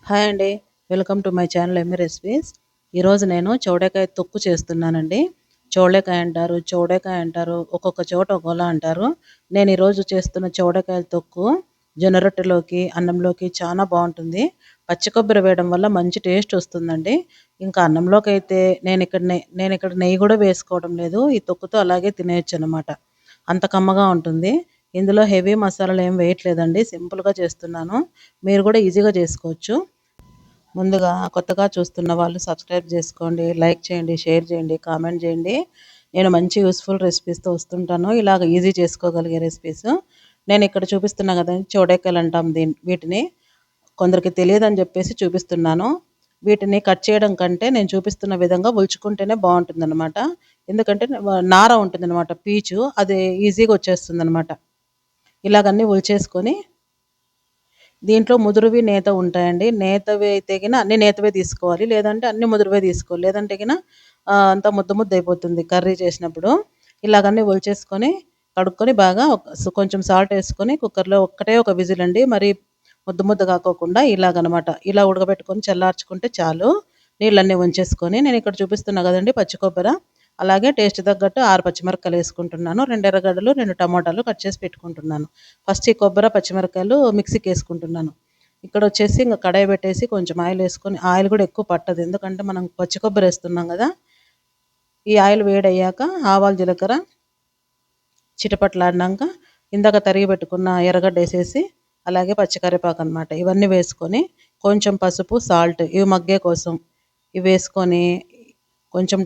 Hi అండి. Welcome to my channel yummy recipes. ఈరోజు నేను చౌడకాయ తొక్కు చేస్తున్నానండి. చౌడకాయ అంటారు, చౌడకాయ అంటారు, ఒక్కొక్క చోట ఒక్కోలా అంటారు. నేను ఈరోజు చేస్తున్న చౌడకాయల తొక్కు జొన్న రొట్టెలోకి, అన్నంలోకి చాలా బాగుంటుంది. పచ్చి కొబ్బరి వేయడం వల్ల మంచి టేస్ట్ వస్తుందండి. ఇంకా అన్నంలోకి అయితే నేను ఇక్కడ నెయ్యి కూడా వేసుకోవడం లేదు. ఈ తొక్కుతో అలాగే తినేయచ్చు అనమాట. అంత కమ్మగా ఉంటుంది. ఇందులో హెవీ మసాలాలు ఏం వేయట్లేదండి. సింపుల్గా చేస్తున్నాను. మీరు కూడా ఈజీగా చేసుకోవచ్చు. ముందుగా కొత్తగా చూస్తున్న వాళ్ళు సబ్స్క్రైబ్ చేసుకోండి, లైక్ చేయండి, షేర్ చేయండి, కామెంట్ చేయండి. నేను మంచి యూస్ఫుల్ రెసిపీస్తో వస్తుంటాను, ఇలాగ ఈజీ చేసుకోగలిగే రెసిపీస్. నేను ఇక్కడ చూపిస్తున్నా కదండి, చౌడేకాయలు అంటాం వీటిని. కొందరికి తెలియదని చెప్పేసి చూపిస్తున్నాను. వీటిని కట్ చేయడం కంటే నేను చూపిస్తున్న విధంగా ఒలుచుకుంటేనే బాగుంటుందన్నమాట. ఎందుకంటే నార ఉంటుందన్నమాట, పీచు అది ఈజీగా వచ్చేస్తుంది అనమాట. ఇలాగన్నీ ఒలిచేసుకొని దీంట్లో ముదురువి నేత ఉంటాయండి. నేతవి అయితే గిన అన్ని నేతవే తీసుకోవాలి, లేదంటే అన్ని ముదురువే తీసుకోవాలి. లేదంటే గిన అంతా ముద్ద ముద్ద అయిపోతుంది కర్రీ చేసినప్పుడు. ఇలాగన్నీ ఒలిచేసుకొని కడుక్కొని బాగా కొంచెం సాల్ట్ వేసుకొని కుక్కర్లో ఒక్కటే ఒక విజిల్ అండి, మరి ముద్ద ముద్ద కాకోకుండా ఇలాగనమాట. ఇలా ఉడకబెట్టుకొని చల్లార్చుకుంటే చాలు. నీళ్ళన్నీ ఉంచేసుకొని నేను ఇక్కడ చూపిస్తున్నా కదండి పచ్చి కొబ్బరి, అలాగే టేస్ట్ తగ్గట్టు 6 పచ్చిమిరపకాయలు వేసుకుంటున్నాను. 2 ఎర్రగడ్డలు, 2 టమోటాలు కట్ చేసి పెట్టుకుంటున్నాను. ఫస్ట్ ఈ కొబ్బరి పచ్చిమిరపకాయలు మిక్సీకి వేసుకుంటున్నాను. ఇక్కడ వచ్చేసి ఇంకా కడాయి పెట్టేసి కొంచెం ఆయిల్ వేసుకొని, ఆయిల్ కూడా ఎక్కువ పట్టదు ఎందుకంటే మనం పచ్చి కొబ్బరి వేస్తున్నాం కదా. ఈ ఆయిల్ వేడయ్యాక ఆవాలు, జీలకర్ర చిటపట్లాడినాక ఇందాక తరిగి పెట్టుకున్న ఎర్రగడ్డ వేసేసి, అలాగే పచ్చికరివేపాకు అనమాట, ఇవన్నీ వేసుకొని కొంచెం పసుపు, సాల్ట్ ఇవి మగ్గే కోసం ఇవి వేసుకొని కొంచెం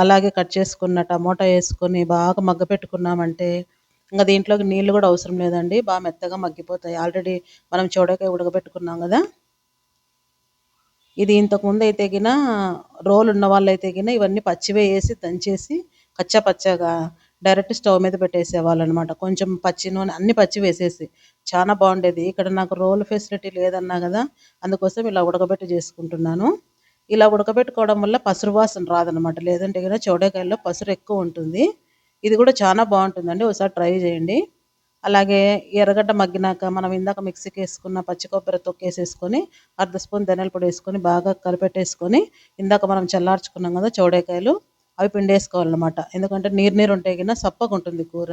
అలాగే కట్ చేసుకున్న టమోటా వేసుకొని బాగా మగ్గపెట్టుకున్నామంటే ఇంకా దీంట్లోకి నీళ్ళు కూడా అవసరం లేదండి, బాగా మెత్తగా మగ్గిపోతాయి. ఆల్రెడీ మనం చౌడకాయ ఉడకబెట్టుకున్నాం కదా. ఇది ఇంతకుముందు అయితే గిన రోలు ఉన్న వాళ్ళు అయితే గిన ఇవన్నీ పచ్చివే వేసి దంచేసి కచ్చా పచ్చగా డైరెక్ట్ స్టవ్ మీద పెట్టేసేవాళ్ళు అనమాట. కొంచెం పచ్చి నూనె అన్ని పచ్చి వేసేసి చాలా బాగుండేది. ఇక్కడ నాకు రోల్ ఫెసిలిటీ లేదన్నా కదా, అందుకోసం ఇలా ఉడకబెట్టి చేసుకుంటున్నాను. ఇలా ఉడకబెట్టుకోవడం వల్ల పసురు వాసన రాదనమాట, లేదంటే గిన చౌడకాయల్లో పసురు ఎక్కువ ఉంటుంది. ఇది కూడా చాలా బాగుంటుందండి, ఒకసారి ట్రై చేయండి. అలాగే ఎర్రగడ్డ మగ్గినాక మనం ఇందాక మిక్సీకి వేసుకున్న పచ్చి కొబ్బరి తొక్కేసేసుకొని అర్ధ స్పూన్ ధనియాల పొడి వేసుకొని బాగా కలిపెట్టేసుకొని ఇందాక మనం చల్లార్చుకున్నాం కదా చౌడకాయలు, అవి పిండేసుకోవాలన్నమాట. ఎందుకంటే నీరు నీరు ఉంటే గిన సప్పగా ఉంటుంది కూర.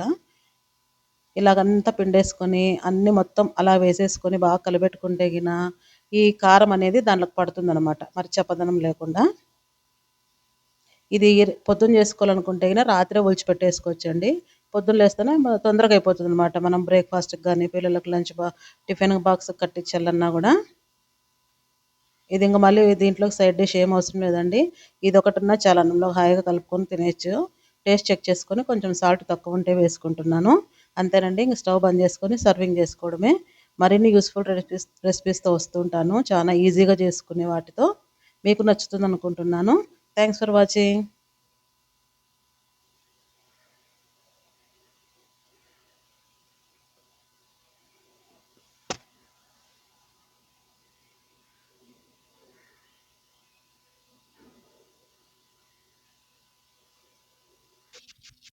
ఇలాగంతా పిండేసుకొని అన్నీ మొత్తం అలా వేసేసుకొని బాగా కలిపెట్టుకుంటే గిన ఈ కారం అనేది దాంట్లోకి పడుతుంది అనమాట, మరి చప్పదనం లేకుండా. ఇది పొద్దున్న చేసుకోవాలనుకుంటే గిన రాత్రే ఒలిచి పెట్టేసుకోవచ్చండి. పొద్దున్న లేస్తేనే తొందరగా అయిపోతుంది అనమాట. మనం బ్రేక్ఫాస్ట్కి కానీ పిల్లలకు టిఫిన్ బాక్స్ కట్టించాలన్నా కూడా. ఇది ఇంకా మళ్ళీ దీంట్లోకి సైడ్ డిష్ ఏం అవసరం లేదండి. ఇది ఒకటిన్నా చాలా అన్నంలో హాయిగా కలుపుకొని తినేయచ్చు. టేస్ట్ చెక్ చేసుకొని కొంచెం సాల్ట్ తక్కువ ఉంటే వేసుకుంటున్నాను. అంతేనండి, ఇంక స్టవ్ బంద్ చేసుకొని సర్వింగ్ చేసుకోవడమే. మరిన్ని యూస్ఫుల్ రెసిపీస్తో వస్తుంటాను, చాలా ఈజీగా చేసుకునే వాటితో. మీకు నచ్చుతుంది అనుకుంటున్నాను. Thanks for watching.